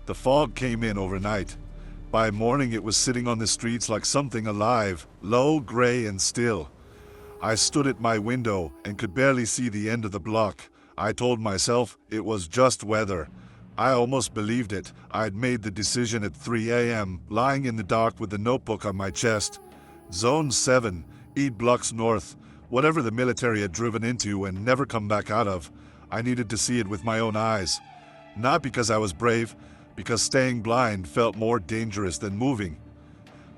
The fog came in overnight. By morning it was sitting on the streets like something alive, low, gray, and still. I stood at my window and could barely see the end of the block. I told myself it was just weather. I almost believed it. I'd made the decision at 3 a.m., lying in the dark with the notebook on my chest. Zone 7, 8 blocks north, whatever the military had driven into and never come back out of. I needed to see it with my own eyes. Not because I was brave, because staying blind felt more dangerous than moving.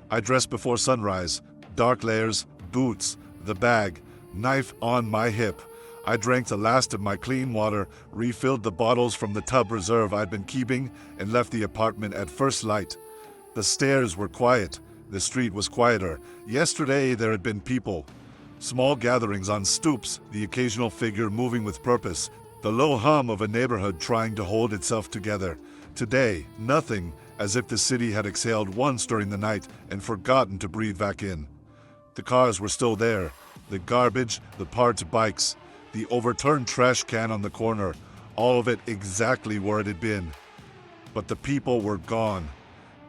I dressed before sunrise, dark layers, boots, the bag, knife on my hip. I drank the last of my clean water, refilled the bottles from the tub reserve I'd been keeping, and left the apartment at first light. The stairs were quiet. The street was quieter. Yesterday there had been people. Small gatherings on stoops, the occasional figure moving with purpose, the low hum of a neighborhood trying to hold itself together. Today, nothing, as if the city had exhaled once during the night and forgotten to breathe back in. The cars were still there. The garbage, the parked bikes, the overturned trash can on the corner, all of it exactly where it had been. But the people were gone.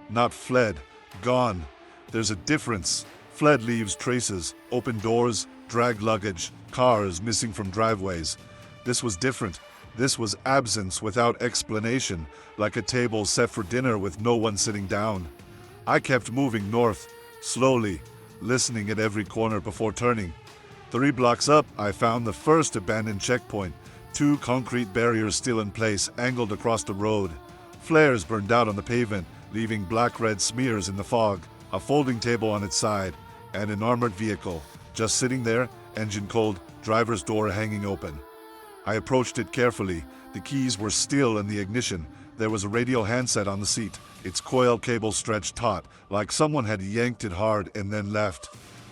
Not fled, gone. There's a difference. Fled leaves traces, open doors, dragged luggage, cars missing from driveways. This was different. This was absence without explanation, like a table set for dinner with no one sitting down. I kept moving north, slowly, listening at every corner before turning. 3 blocks up, I found the first abandoned checkpoint. 2 concrete barriers still in place, angled across the road. Flares burned out on the pavement, leaving black-red smears in the fog. A folding table on its side, and an armored vehicle, just sitting there, engine cold, driver's door hanging open. I approached it carefully. The keys were still in the ignition. There was a radio handset on the seat, its coil cable stretched taut, like someone had yanked it hard and then left.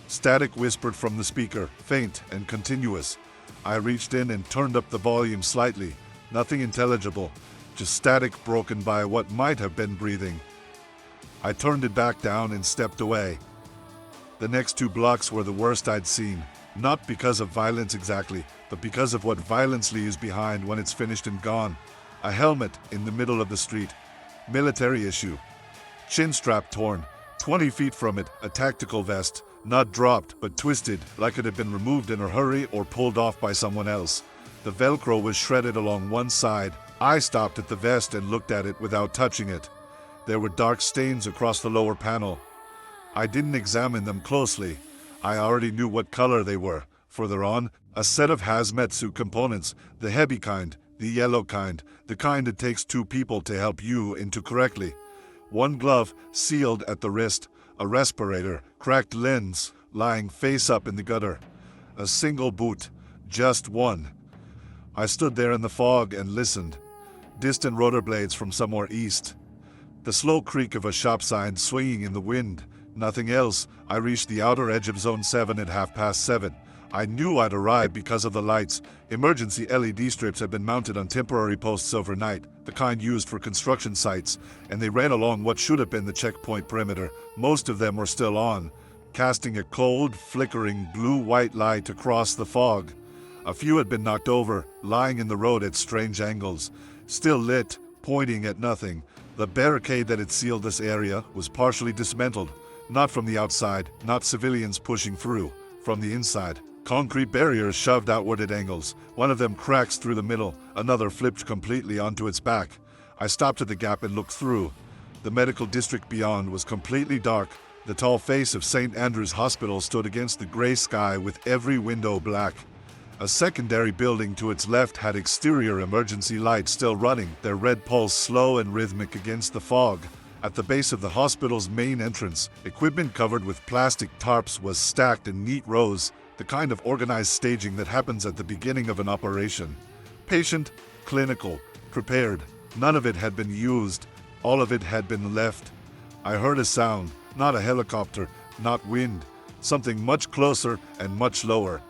Static whispered from the speaker, faint and continuous. I reached in and turned up the volume slightly. Nothing intelligible, just static broken by what might have been breathing. I turned it back down and stepped away. The next 2 blocks were the worst I'd seen. Not because of violence exactly, but because of what violence leaves behind when it's finished and gone. A helmet in the middle of the street. Military issue. Chin strap torn. 20 feet from it, a tactical vest. Not dropped, but twisted, like it had been removed in a hurry or pulled off by someone else. The Velcro was shredded along one side. I stopped at the vest and looked at it without touching it. There were dark stains across the lower panel. I didn't examine them closely. I already knew what color they were. Further on, a set of hazmat suit components, the heavy kind, the yellow kind, the kind it takes 2 people to help you into correctly. 1 glove, sealed at the wrist, a respirator, cracked lens, lying face up in the gutter. A single boot, just one. I stood there in the fog and listened. Distant rotor blades from somewhere east. The slow creak of a shop sign swinging in the wind. Nothing else. I reached the outer edge of Zone 7 at 7:30. I knew I'd arrived because of the lights. Emergency LED strips had been mounted on temporary posts overnight, the kind used for construction sites, and they ran along what should have been the checkpoint perimeter. Most of them were still on, casting a cold, flickering blue-white light across the fog. A few had been knocked over, lying in the road at strange angles, still lit, pointing at nothing. The barricade that had sealed this area was partially dismantled, not from the outside, not civilians pushing through, from the inside. Concrete barriers shoved outward at angles. One of them cracks through the middle, another flipped completely onto its back. I stopped at the gap and looked through. The medical district beyond was completely dark. The tall face of St. Andrew's Hospital stood against the gray sky with every window black. A secondary building to its left had exterior emergency lights still running, their red pulse slow and rhythmic against the fog. At the base of the hospital's main entrance, equipment covered with plastic tarps was stacked in neat rows, the kind of organized staging that happens at the beginning of an operation. Patient, clinical, prepared. None of it had been used. All of it had been left. I heard a sound, not a helicopter, not wind, something much closer and much lower.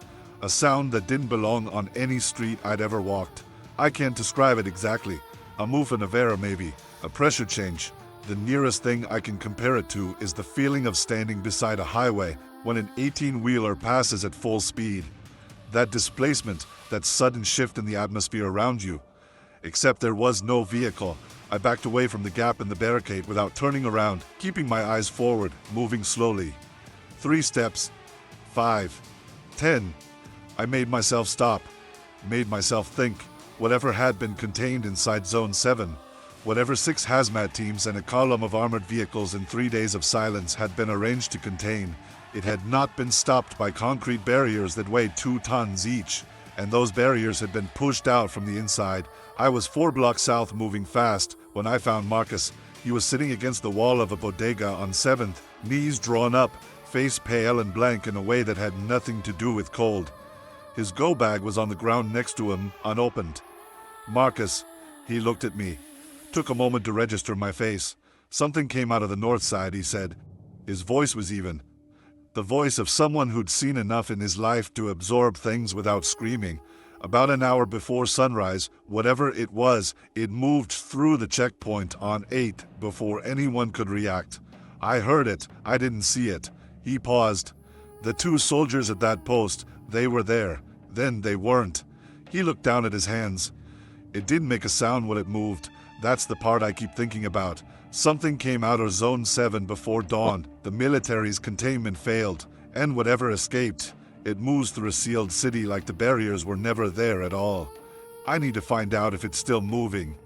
A sound that didn't belong on any street I'd ever walked. I can't describe it exactly. A movement of air maybe, a pressure change. The nearest thing I can compare it to is the feeling of standing beside a highway when an 18-wheeler passes at full speed. That displacement, that sudden shift in the atmosphere around you. Except there was no vehicle. I backed away from the gap in the barricade without turning around, keeping my eyes forward, moving slowly. 3 steps. 5. 10. I made myself stop. Made myself think. Whatever had been contained inside Zone 7, whatever 6 hazmat teams and a column of armored vehicles in 3 days of silence had been arranged to contain, it had not been stopped by concrete barriers that weighed 2 tons each, and those barriers had been pushed out from the inside. I was 4 blocks south moving fast when I found Marcus. He was sitting against the wall of a bodega on 7th, knees drawn up, face pale and blank in a way that had nothing to do with cold. His go bag was on the ground next to him, unopened. Marcus, he looked at me. Took a moment to register my face. Something came out of the north side, he said. His voice was even. The voice of someone who'd seen enough in his life to absorb things without screaming. About an hour before sunrise, whatever it was, it moved through the checkpoint on 8 before anyone could react. I heard it, I didn't see it. He paused. The 2 soldiers at that post, they were there. Then they weren't. He looked down at his hands. It didn't make a sound when it moved. That's the part I keep thinking about. Something came out of Zone 7 before dawn. The military's containment failed, and whatever escaped, it moves through a sealed city like the barriers were never there at all. I need to find out if it's still moving.